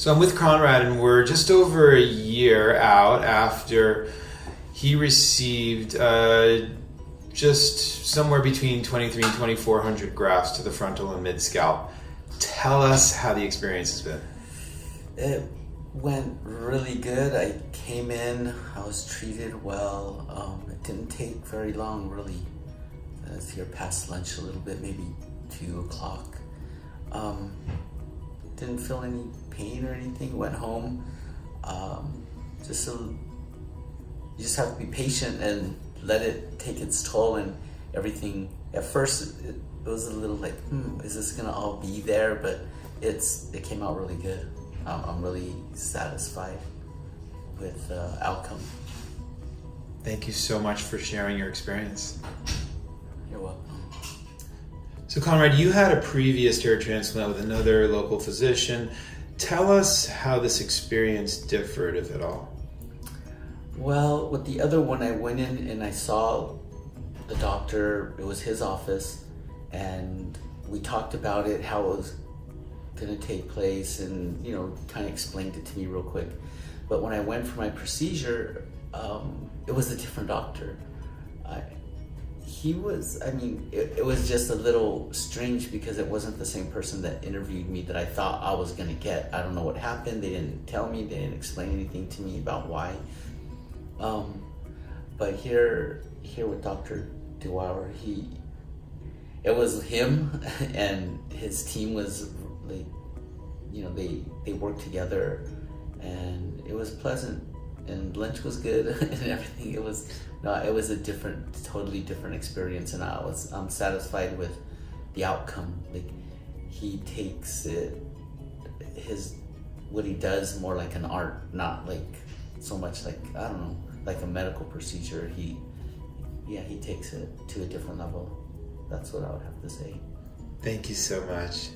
So I'm with Conrad, and we're just over a year out after he received just somewhere between 23 and 2,400 grafts to the frontal and mid-scalp. Tell us how the experience has been. It went really good. I came in, I was treated well. It didn't take very long, really. I was here past lunch a little bit, maybe 2 o'clock. Didn't feel any pain or anything. Went home. You just have to be patient and let it take its toll and everything. At first, it was a little like, is this gonna all be there? But it came out really good. I'm really satisfied with the outcome. Thank you so much for sharing your experience. You're welcome. So Conrad, you had a previous hair transplant with another local physician. Tell us how this experience differed, if at all. Well, with the other one, I went in and I saw the doctor. It was his office, and we talked about it, how it was going to take place, and kind of explained it to me real quick. But when I went for my procedure, it was a different doctor. It was just a little strange because it wasn't the same person that interviewed me that I thought I was going to get. I don't know what happened. They didn't tell me. They didn't explain anything to me about why. But here with Dr. Dauer, it was him and his team was like, they worked together, and it was pleasant, and lunch was good and everything. It was a totally different experience, and I'm satisfied with the outcome. Like, he takes what he does more like an art, not like so much like, I don't know, like a medical procedure. He takes it to a different level. That's what I would have to say. Thank you so much.